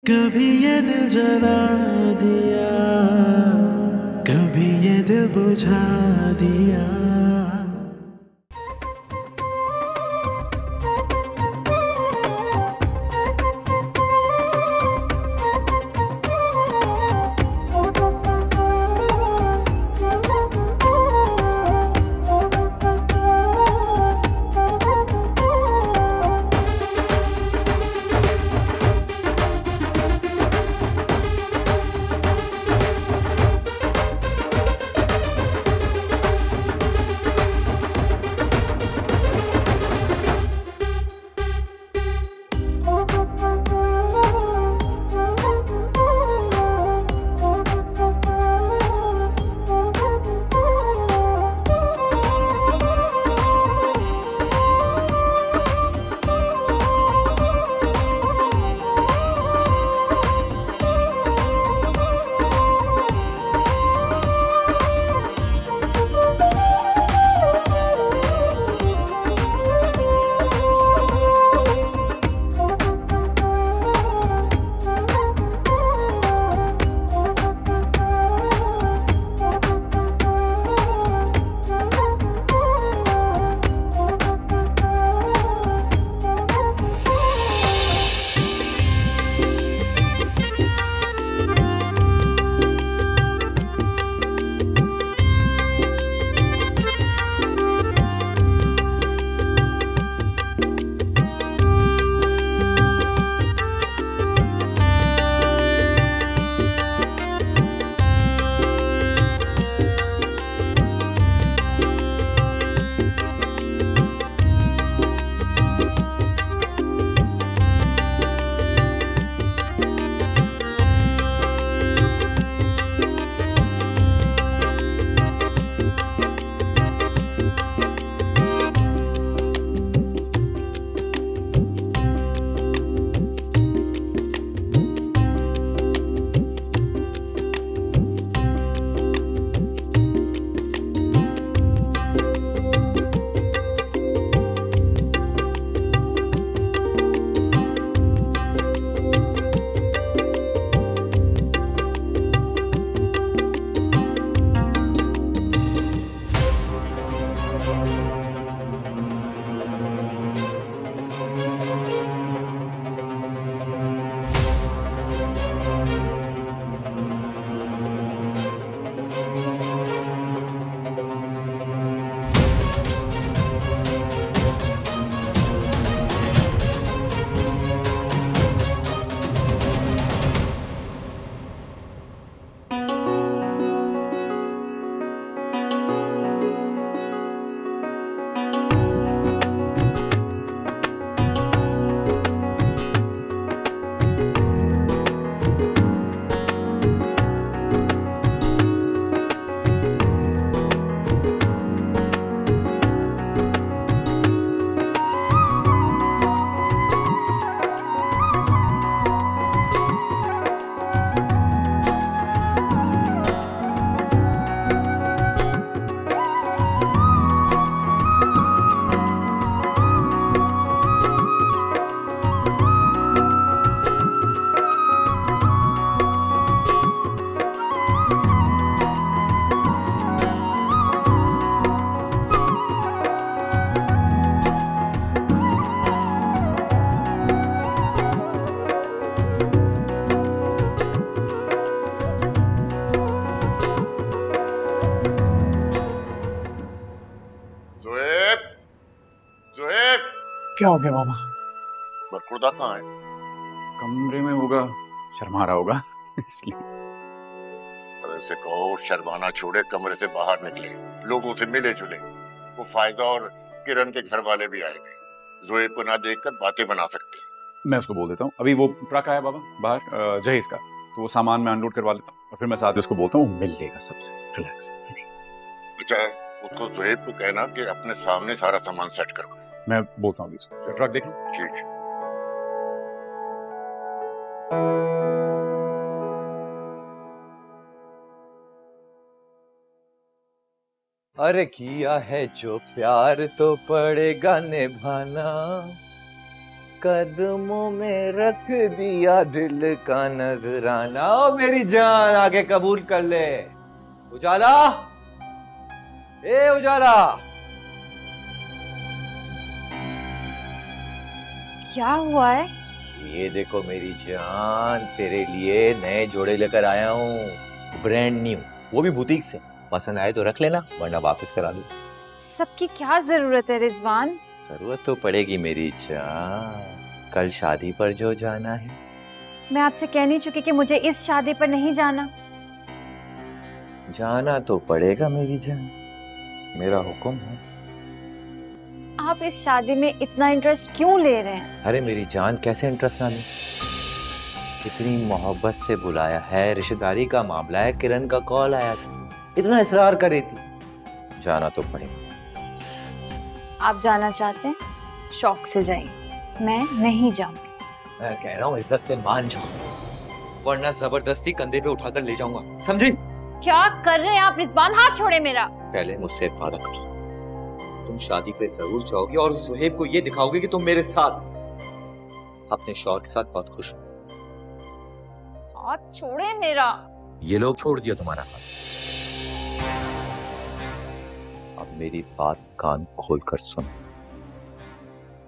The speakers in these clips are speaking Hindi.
कभी ये दिल जला दिया, कभी ये दिल बुझा दिया। क्या हो गया बाबा? बरखुरदा कहाँ है? कमरे में होगा, शर्मा रहा होगा इसलिए। अरे से कहो शर्माना छोड़े, कमरे से बाहर निकले, लोगों से मिले जुले। वो फायदा और किरण के घर वाले भी आएंगे, जोएब को ना देखकर बातें बना सकते हैं। मैं उसको बोल देता हूँ, अभी वो ट्रक आया बाबा बाहर जहेज का, तो वो सामान मैं अनलोड करवा लेता हूँ और फिर मैं साथ ही उसको बोलता हूँ मिल लेगा सबसे। रिलैक्स। अच्छा, उसको जोएब को कहना कि अपने सामने सारा सामान सेट करो। मैं बोलता हूँ अभी, ट्रक देख लो। ठीक है। अरे किया है जो प्यार तो पड़ेगा निभाना, कदमों में रख दिया दिल का नजराना। ओ मेरी जान आगे कबूल कर ले। उजाला, ए उजाला। क्या हुआ है? ये देखो मेरी जान, तेरे लिए नए जोड़े लेकर आया हूँ, ब्रांड न्यू, वो भी बुटीक से। पसंद आए तो रख लेना, वरना वापस करा दूँ। सबकी क्या जरूरत है रिजवान? जरूरत तो पड़ेगी मेरी जान, कल शादी पर जो जाना है। मैं आपसे कह नहीं चुकी कि मुझे इस शादी पर नहीं जाना? जाना तो पड़ेगा मेरी जान, मेरा हुक्म है। आप इस शादी में इतना इंटरेस्ट क्यों ले रहे हैं? अरे मेरी जान, कैसे इंटरेस्ट ना ले, इतनी मोहब्बत से बुलाया है, रिश्तेदारी का मामला है, किरण का कॉल आया था, इतना इसरार कर रही थी, जाना तो पड़ेगा। आप जाना चाहते हैं, शौक से जाइए, मैं नहीं जाऊंगी। मैं कह रहा हूँ इज्जत से मान जाओ, वरना जबरदस्ती कंधे पे उठाकर ले जाऊंगा, समझी? क्या कर रहे हैं आप रिजवान? हाथ छोड़े मेरा। पहले मुझसे वादा कर, तुम शादी पे जरूर जाओगी और सुहेब को ये दिखाओगे कि तुम मेरे साथ, अपने शौहर के साथ बहुत खुश हो। हाथ छोड़े मेरा। ये लोग छोड़ दिया तुम्हारा हाथ। अब मेरी बात कान खोलकर सुन,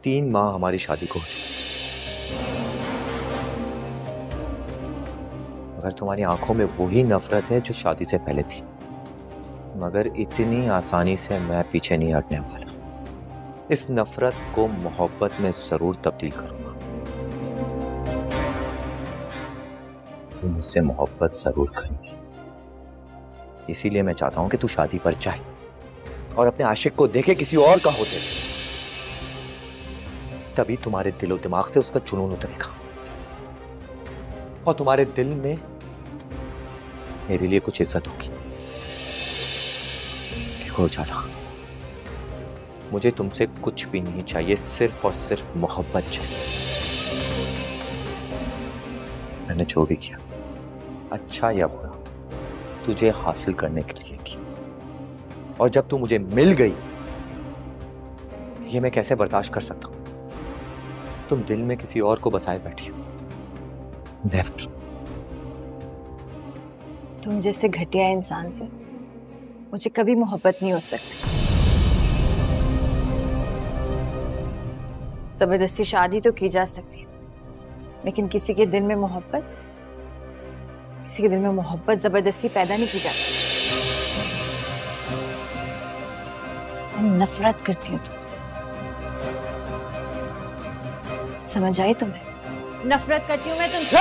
3 माह हमारी शादी को हो चुके, मगर तुम्हारी आंखों में वही नफरत है जो शादी से पहले थी, मगर इतनी आसानी से मैं पीछे नहीं हटने वाला। इस नफरत को मोहब्बत में जरूर तब्दील करूंगा। तुम मुझसे मोहब्बत जरूर करेंगी, इसीलिए मैं चाहता हूं कि तू शादी पर जाए और अपने आशिक को देखे किसी और का होते, तभी तुम्हारे दिलो दिमाग से उसका जुनून उतरेगा और तुम्हारे दिल में मेरे लिए कुछ इज्जत होगी। देखो उजाला, मुझे तुमसे कुछ भी नहीं चाहिए, सिर्फ और सिर्फ मोहब्बत चाहिए। मैंने जो भी किया, अच्छा या बुरा, तुझे हासिल करने के लिए किया, और जब तू मुझे मिल गई, ये मैं कैसे बर्दाश्त कर सकता हूं? तुम दिल में किसी और को बसाए बैठी हो। नेवर। तुम जैसे घटिया इंसान से मुझे कभी मोहब्बत नहीं हो सकती। जबरदस्ती शादी तो की जा सकती, लेकिन किसी के दिल में मोहब्बत जबरदस्ती पैदा नहीं की जा सकती। मैं नफरत करती हूँ तुमसे, समझ आई तुम्हें? नफरत करती हूँ मैं तुमसे।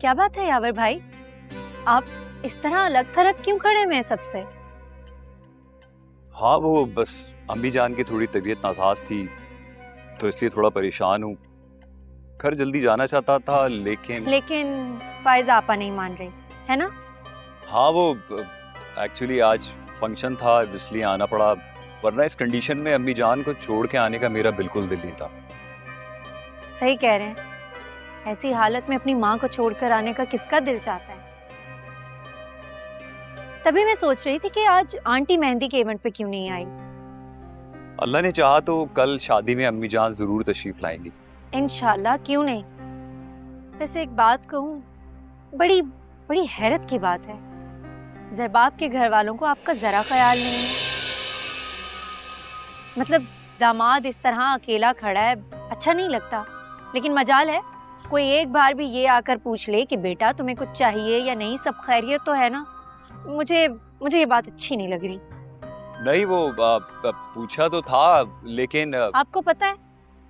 क्या बात है यावर भाई, आप इस तरह अलग थलग क्यों खड़े हुए हैं सबसे? हाँ वो बस अम्मी जान की थोड़ी तबीयत नासाज थी तो इसलिए थोड़ा परेशान हूँ। घर जल्दी जाना चाहता था लेकिन फायजा आपा नहीं मान रही है ना? हाँ वो एक्चुअली आज फंक्शन था इसलिए आना पड़ा, वरना इस कंडीशन में अम्मी जान को छोड़ के आने का मेरा बिल्कुल दिल नहीं था। सही कह रहे हैं, ऐसी हालत में अपनी माँ को छोड़कर आने का किसका दिल चाहता है। तभी मैं सोच रही थी कि आज आंटी मेहंदी के इवेंट पे क्यों नहीं आई। अल्लाह ने चाहा तो कल शादी में अम्मी जान जरूर तशरीफ लाएंगी। इंशाल्लाह, क्यों नहीं। वैसे एक बात कहूँ, बड़ी बड़ी हैरत की बात है, ज़रबाब के घर वालों को आपका जरा ख्याल नहीं है। मतलब दामाद इस तरह अकेला खड़ा है, अच्छा नहीं लगता। लेकिन मजाल है कोई एक बार भी ये आकर पूछ ले कि बेटा तुम्हें कुछ चाहिए या नहीं, सब खैरियत तो है ना। मुझे ये बात अच्छी नहीं लग रही। नहीं वो पूछा तो था लेकिन आपको पता है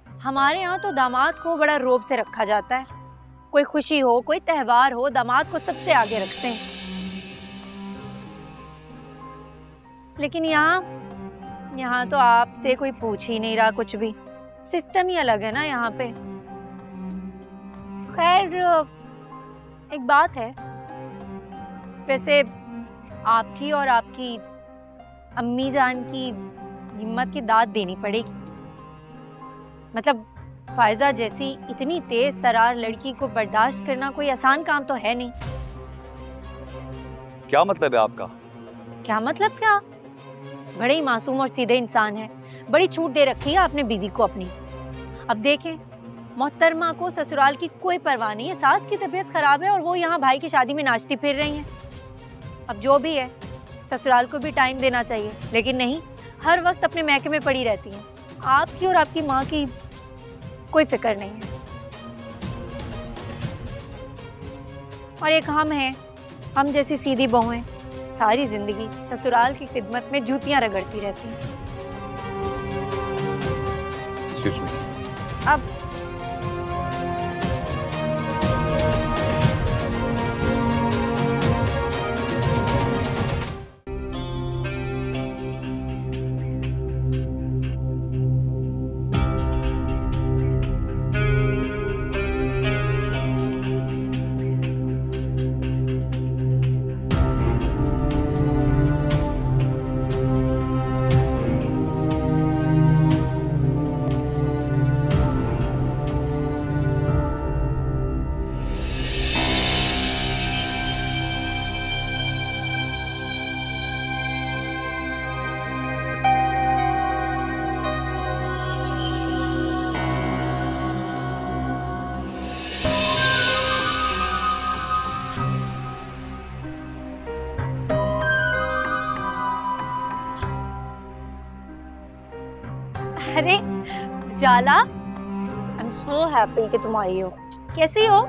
हमारे यहाँ तो दामाद को बड़ा रोब से रखा जाता है। कोई खुशी हो, कोई त्योहार हो, दामाद को सबसे आगे रखते हैं। लेकिन यहाँ तो आपसे कोई पूछ ही नहीं रहा कुछ भी। सिस्टम ही अलग है ना यहाँ पे। खैर एक बात है, वैसे आपकी और आपकी अम्मी जान की हिम्मत की दाद देनी पड़ेगी। मतलब फायजा जैसी इतनी तेज तरार लड़की को बर्दाश्त करना कोई आसान काम तो है नहीं। क्या मतलब है आपका? क्या मतलब क्या? बड़े ही मासूम और सीधे इंसान है, बड़ी छूट दे रखी है आपने बीवी को अपनी। अब देखें, मोहतरमा को ससुराल की कोई परवाह नहीं है, सास की तबीयत खराब है और वो यहाँ भाई की शादी में नाचती फिर रही हैं। अब जो भी है, ससुराल को भी टाइम देना चाहिए, लेकिन नहीं, हर वक्त अपने मैके में पड़ी रहती हैं। आपकी और आपकी माँ की कोई फिक्र नहीं है। और एक हम हैं, हम जैसी सीधी बहुएं सारी जिंदगी ससुराल की खिदमत में जूतियां रगड़ती रहती हैं। अब अरे जाला, आई एम सो हैप्पी कि तुम आई हो। कैसी हो?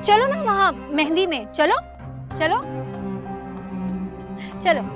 चलो ना वहाँ मेहंदी में, चलो चलो चलो।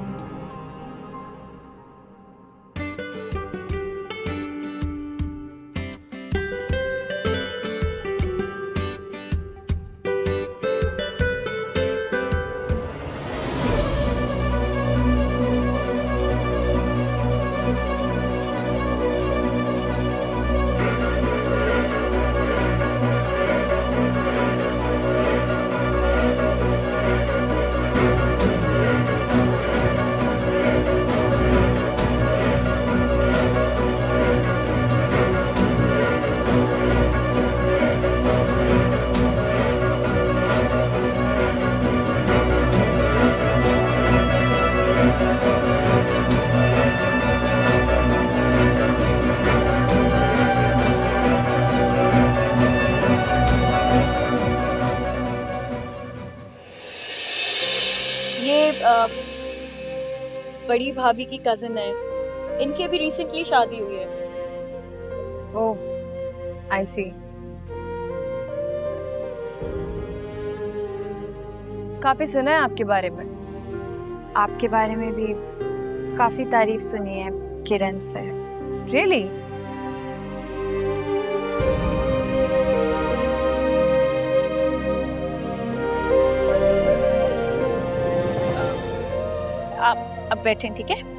बड़ी भाभी की कजिन है, इनकी अभी रिसेंटली शादी हुई है। ओह, आई सी। काफी सुना है आपके बारे में। आपके बारे में भी काफी तारीफ सुनी है किरण से। रियली? आप अब बैठें, ठीक है?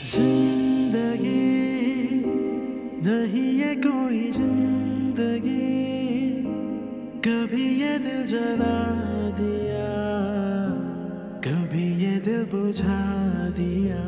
जिंदगी नहीं ये कोई जिंदगी, कभी ये दिल जला दिया, कभी ये दिल बुझा दिया।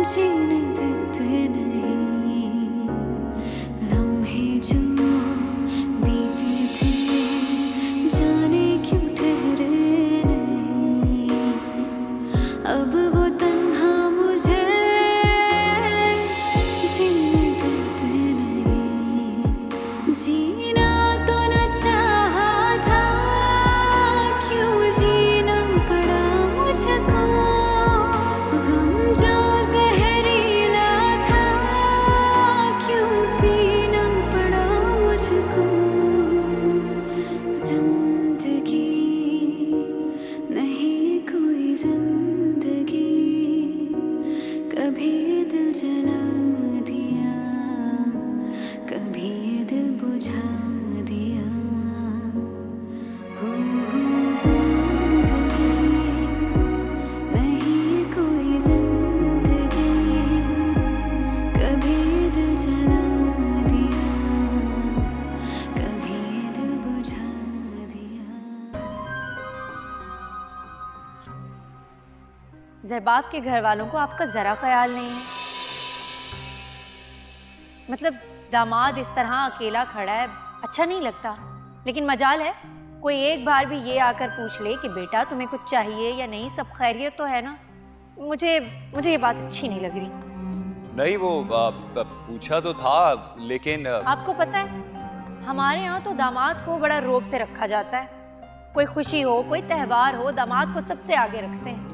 जीने देते नहीं लम्हे जो बीते थे जाने क्यों ठहरे नहीं अब वो तन्हा मुझे जीने देते नहीं जीना तो न चाहा था क्यों जीना पड़ा मुझको गम जो जहरीला था क्यों पीना पड़ा मुझको जिंदगी नहीं कोई जिंदगी कभी ये दिल जला दिया कभी ये दिल बुझा दिया हो जिंदगी नहीं कोई जिंदगी कभी ये दिल जला दिया कभी ये दिल बुझा दिया। ज़रबाब के घर वालों को आपका ज़रा ख्याल नहीं है। मतलब दामाद इस तरह अकेला खड़ा है, अच्छा नहीं लगता। लेकिन मजाल है कोई एक बार भी ये आकर पूछ ले कि बेटा तुम्हें कुछ चाहिए या नहीं, सब खैरियत तो है ना। मुझे ये बात अच्छी नहीं लग रही। नहीं वो पूछा तो था लेकिन आपको पता है हमारे यहाँ तो दामाद को बड़ा रौब से रखा जाता है। कोई खुशी हो कोई त्यौहार हो दामाद को सबसे आगे रखते हैं।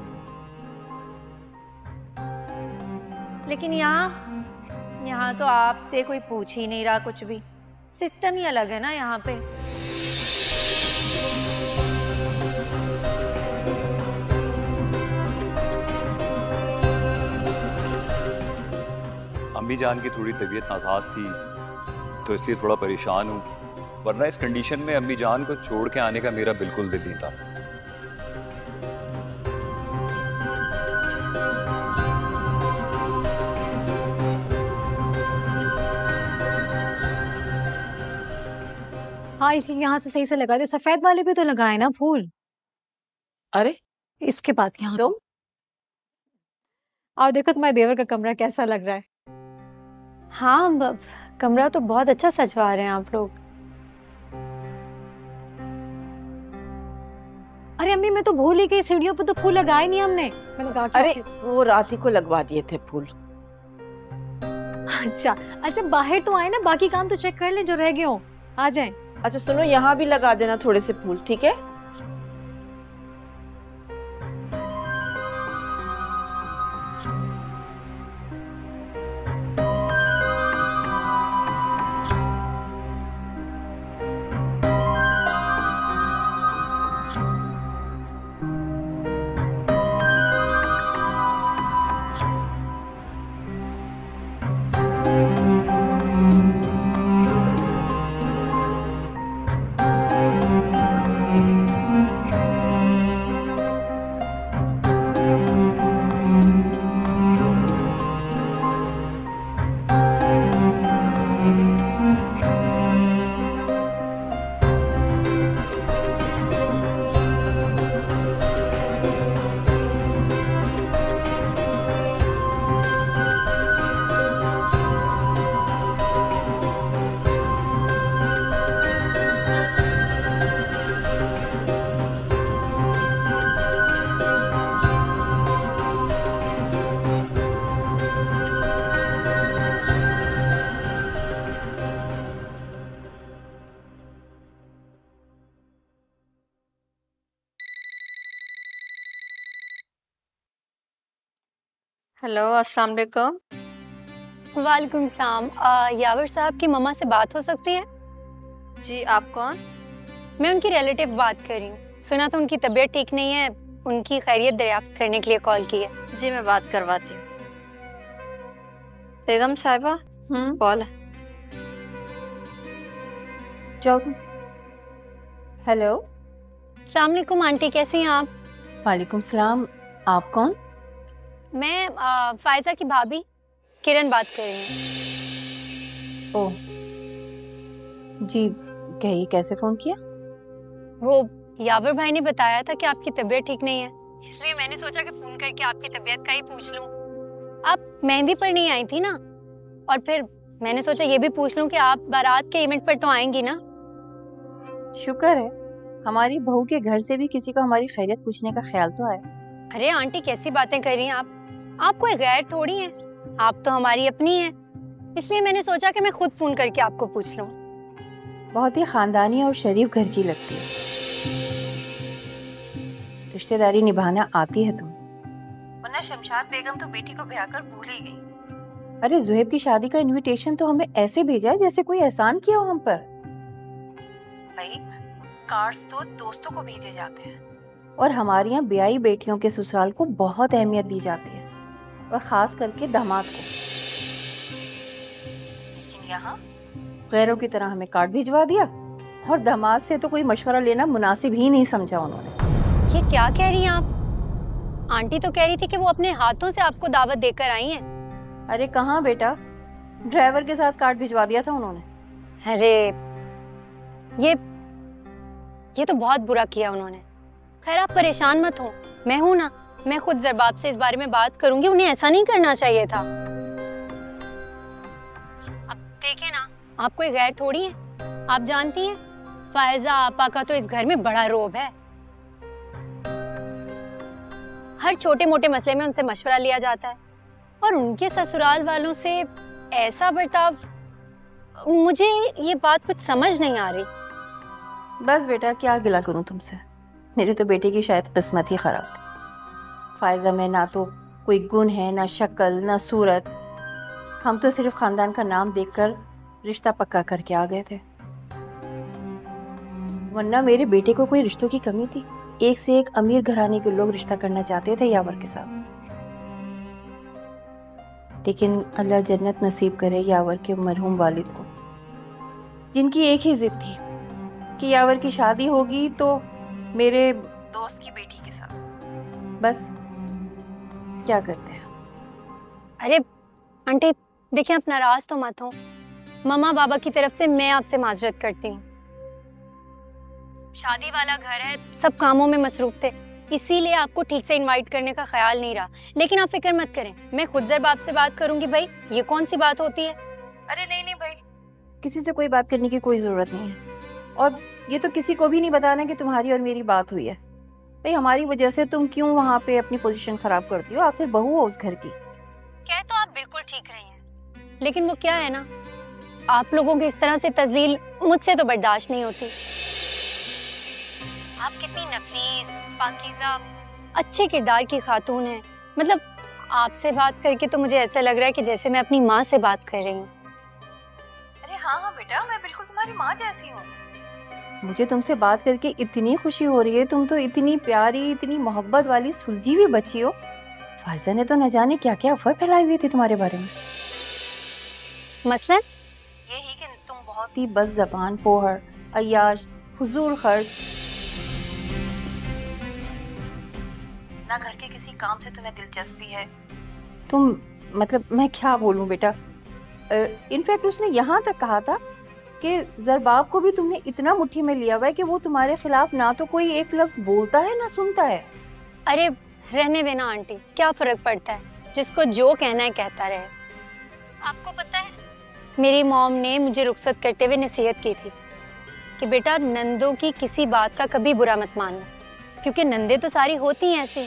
लेकिन यहाँ तो आपसे कोई पूछ ही नहीं रहा कुछ भी। सिस्टम ही अलग है ना यहाँ पे। अम्मी जान की थोड़ी तबीयत नासाज थी तो इसलिए थोड़ा परेशान हूँ, वरना इस कंडीशन में अम्मी जान को छोड़ के आने का मेरा बिल्कुल दिल नहीं था। हाँ इसलिए यहाँ से सही से लगा दे। सफेद वाले भी तो लगाए ना फूल। अरे इसके बाद यहाँ तो और देखो तुम्हारे देवर का कमरा कैसा लग रहा है। हाँ कमरा तो बहुत अच्छा सजवा रहे हैं आप लोग। अरे अम्मी मैं तो भूल ही गई, सीढ़ियों पे तो फूल लगाए नहीं हमने। मैंने कहा अरे वो रात ही को लगवा दिए थे फूल। अच्छा बाहर तो आए ना, बाकी काम तो चेक कर ले जो रह गए हो। आ जाए। अच्छा सुनो यहाँ भी लगा देना थोड़े से फूल, ठीक है? हेलो अस्सलाम वालेकुम। वालेकुम सलाम। यावर साहब की मम्मा से बात हो सकती है? जी आप कौन? मैं उनकी रिलेटिव बात कर रही हूँ। सुना तो उनकी तबीयत ठीक नहीं है, उनकी खैरियत दरियाफ्त करने के लिए कॉल की है। जी मैं बात करवाती हूँ। बेगम साहिबा कॉल है। जाओ तुम। हेलो अस्सलाम वालेकुम आंटी, कैसी हैं आप? वालेकुम सलाम। आप कौन? मैं फायजा की भाभी किरण बात कर रही हूँ। ओह जी, कहिए कैसे फोन किया? वो यावर भाई ने बताया था कि आपकी तबीयत ठीक नहीं है, इसलिए मैंने सोचा कि फोन करके आपकी तबीयत का ही पूछ लूं। आप मेहंदी पर नहीं आई थी ना, और फिर मैंने सोचा ये भी पूछ लूं कि आप बारात के इवेंट पर तो आएंगी ना। शुक्र है हमारी बहू के घर से भी किसी को हमारी खैरियत पूछने का ख्याल तो आया। अरे आंटी कैसी बातें कर रही हैं आप कोई गैर थोड़ी हैं, आप तो हमारी अपनी हैं, इसलिए मैंने सोचा कि मैं खुद फोन करके आपको पूछ लूं। बहुत ही खानदानी और शरीफ घर की लगती है, रिश्तेदारी निभाना आती है तुम, वरना शमशाद बेगम तो बेटी को ब्याह कर भूल ही गई। अरे जुहेब की शादी का इनविटेशन तो हमें ऐसे भेजा है जैसे कोई एहसान किया हो हम पर। भाई कार्ड्स तो दोस्तों को भेजे जाते हैं, और हमारे यहाँ ब्याही बेटियों के ससुराल को बहुत अहमियत दी जाती है, और खास करके दामाद को। लेकिन यहाँ गैरों की तरह हमें कार्ड भिजवा दिया, और दामाद से तो कोई मशवरा लेना मुनासिब ही नहीं समझा उन्होंने। ये क्या कह रही हैं आप? आंटी तो कह रही थी कि वो अपने हाथों से आपको दावत देकर आई हैं। अरे कहाँ बेटा, ड्राइवर के साथ कार्ड भिजवा दिया था उन्होंने। अरे ये तो बहुत बुरा किया उन्होंने। खैर आप परेशान मत हो, मैं हूं ना, मैं खुद ज़रबाब से इस बारे में बात करूंगी, उन्हें ऐसा नहीं करना चाहिए था। अब देखें ना, आप कोई गैर थोड़ी हैं, आप जानती हैं फायजा आपा का तो इस घर में बड़ा रोब है। हर छोटे मोटे मसले में उनसे मशवरा लिया जाता है, और उनके ससुराल वालों से ऐसा बर्ताव, मुझे ये बात कुछ समझ नहीं आ रही। बस बेटा क्या गिला करूं तुमसे, मेरे तो बेटे की शायद किस्मत ही खराब थी। फायजा में ना तो कोई गुण है, ना शक्ल, ना सूरत। हम तो सिर्फ खानदान का नाम देखकर रिश्ता पक्का करके आ गए थे, वरना मेरे बेटे को कोई रिश्तों की कमी थी। एक से एक अमीर घराने के लोग रिश्ता करना चाहते थे यावर के साथ, लेकिन अल्लाह जन्नत नसीब करे यावर के मरहूम वालिद को, जिनकी एक ही जिद थी कि यावर की शादी होगी तो मेरे दोस्त की बेटी के साथ। बस क्या करते हैं। अरे आंटी देखिए, आप नाराज तो मत हो, मम्मा बाबा की तरफ से मैं आपसे माजरत करती हूँ। शादी वाला घर है, सब कामों में मसरूफ थे, इसीलिए आपको ठीक से इनवाइट करने का ख्याल नहीं रहा। लेकिन आप फिक्र मत करें, मैं खुद ज़रबाब से बात करूंगी। भाई ये कौन सी बात होती है? अरे नहीं भाई, किसी से कोई बात करने की कोई जरूरत नहीं है, और ये तो किसी को भी नहीं बताना कि तुम्हारी और मेरी बात हुई है। भाई हमारी वजह से तुम क्यों वहाँ पे अपनी पोजीशन खराब करती हो, आखिर बहू हो उस घर की। कह तो आप बिल्कुल ठीक रही हैं, लेकिन वो क्या है ना, आप लोगों की इस तरह से तजलील मुझसे तो बर्दाश्त नहीं होती। आप कितनी नफीस, पाकीज़ा, अच्छे किरदार की खातून हैं। मतलब आपसे बात करके तो मुझे ऐसा लग रहा है कि जैसे मैं अपनी माँ से बात कर रही हूँ। अरे हाँ बेटा, मैं बिल्कुल तुम्हारी माँ जैसी हूँ। मुझे तुमसे बात करके इतनी खुशी हो रही है, तुम तो इतनी प्यारी, इतनी मोहब्बत वाली सुलझी हुई बच्ची हो। फायजा ने तो न जाने क्या क्या अफवाह फैलाई हुई थी तुम्हारे बारे में। मसलन यही कि तुम बहुत ही बदज़बान, पोहर, अय्याश, फजूल खर्च, ना घर के किसी काम से तुम्हें दिलचस्पी है। तुम मतलब मैं क्या बोलूं बेटा, इनफैक्ट उसने यहाँ तक कहा था कि ज़रबाब को भी तुमने इतना मुट्ठी में लिया हुआ है कि वो तुम्हारे खिलाफ ना तो कोई एक लफ्ज बोलता है ना सुनता है। अरे रहने देना आंटी, क्या फर्क पड़ता है, जिसको जो कहना है कहता रहे। आपको पता है मेरी मॉम ने मुझे रुखसत करते हुए नसीहत की थी कि बेटा नंदों की किसी बात का कभी बुरा मत मानना, क्योंकि नंदे तो सारी होती हैं ऐसी,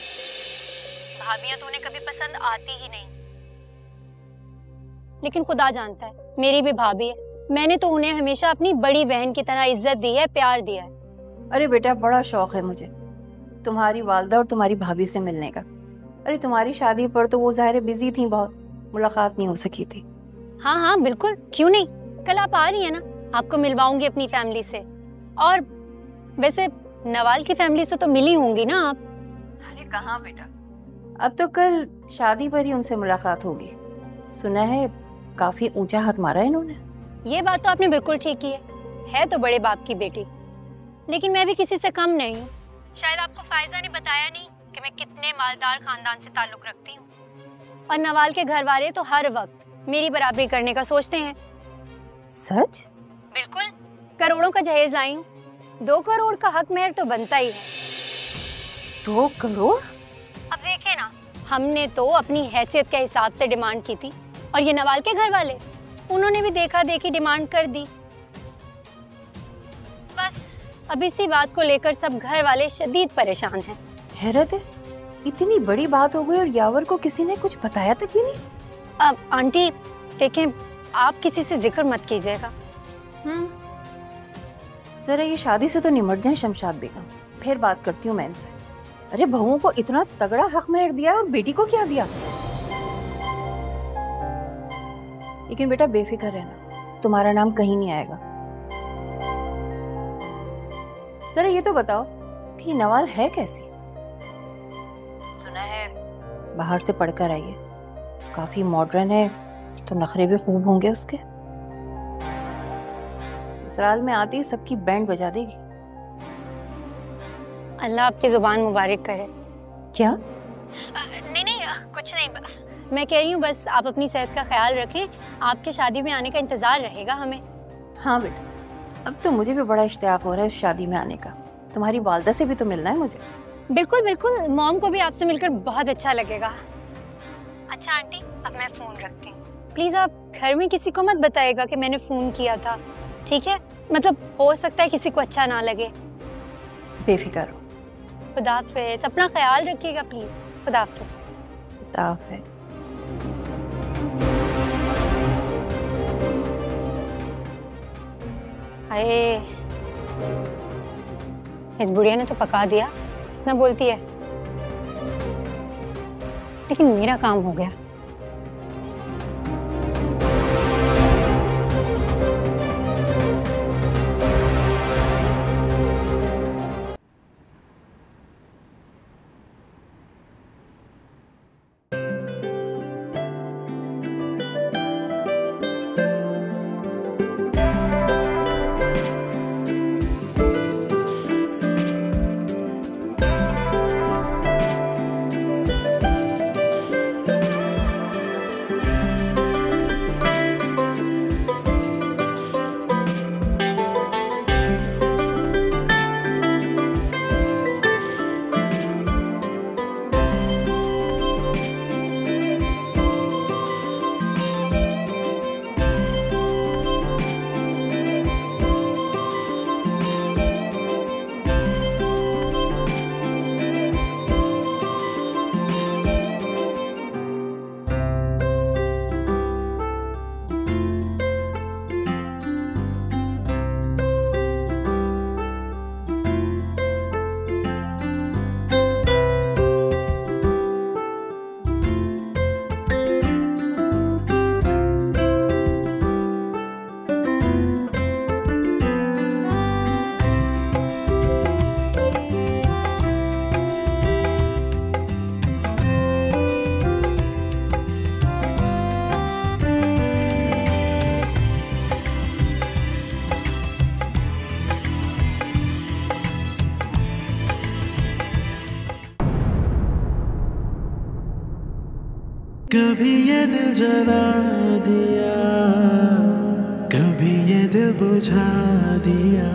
भाभियां तो उन्हें कभी पसंद आती ही नहीं। लेकिन खुदा जानता है मेरी भी भाभी है, मैंने तो उन्हें हमेशा अपनी बड़ी बहन की तरह इज्जत दी है, प्यार दिया है। अरे बेटा बड़ा शौक है मुझे तुम्हारी वालदा और तुम्हारी भाभी से मिलने का। अरे तुम्हारी शादी पर तो वो ज़ाहिर बिजी थी, बहुत मुलाकात नहीं हो सकी थी। हाँ हाँ बिल्कुल, क्यों नहीं, कल आप आ रही हैं ना, आपको मिलवाऊंगी अपनी फैमिली से। और वैसे नवाल की फैमिली से तो मिली होंगी ना आप? अरे कहाँ बेटा, अब तो कल शादी पर ही उनसे मुलाकात होगी। सुना है काफी ऊंचा हाथ मारा है इन्होंने। ये बात तो आपने बिल्कुल ठीक की है तो बड़े बाप की बेटी, लेकिन मैं भी किसी से कम नहीं हूँ। शायद आपको फायजा ने बताया नहीं कि मैं कितने मालदार खानदान से ताल्लुक रखती हूँ, और नवाल के घर वाले तो हर वक्त मेरी बराबरी करने का सोचते हैं। सच? बिल्कुल, करोड़ों का जहेज लाई हूँ, 2 करोड़ का हक मेहर तो बनता ही है। 2 करोड़? अब देखे ना, हमने तो अपनी हैसियत के हिसाब से डिमांड की थी, और ये नवाल के घर वाले, उन्होंने भी देखा देखी डिमांड कर दी। बस अब इसी बात को लेकर सब घर वाले शदीद परेशान हैं। हैरत है, इतनी बड़ी बात हो गई और यावर को किसी ने कुछ बताया तक भी नहीं। अब आंटी देखें, आप किसी से जिक्र मत कीजिएगा। जरा ये शादी से तो निमट जाए शमशाद बेगम, फिर बात करती हूँ मैं इनसे। अरे बहुओं को इतना तगड़ा हक मेहर दिया और बेटी को क्या दिया? लेकिन बेटा बेफिक्र रहना, तुम्हारा नाम कहीं नहीं आएगा। जरा ये तो बताओ कि नवाल है कैसी? सुना है बाहर से पढ़कर आई है, काफी मॉडर्न है, तो नखरे भी खूब होंगे उसके। ससुराल में आती सबकी बैंड बजा देगी। अल्लाह आपकी जुबान मुबारक करे। क्या? नहीं कुछ नहीं, मैं कह रही हूँ बस आप अपनी सेहत का ख्याल रखें, आपके शादी में आने का इंतजार रहेगा हमें। हाँ बेटा, अब तो मुझे भी बड़ा इश्तियाक हो रहा है उस शादी में आने का। तुम्हारी वालदा से भी तो मिलना है मुझे। बिल्कुल बिल्कुल, मॉम को भी आपसे मिलकर बहुत अच्छा लगेगा। अच्छा आंटी, अब मैं फोन रखती हूँ। प्लीज आप घर में किसी को मत बताइएगा कि मैंने फोन किया था, ठीक है? मतलब हो सकता है किसी को अच्छा ना लगे। बेफिक्र हो। खुदा हाफिज़, अपना ख्याल रखिएगा प्लीज। खुदा हाफिज़। खुदा हाफिज़। हाय, इस बुढ़िया ने तो पका दिया, कितना बोलती है, लेकिन मेरा काम हो गया। कभी ये दिल जला दिया, कभी ये दिल बुझा दिया।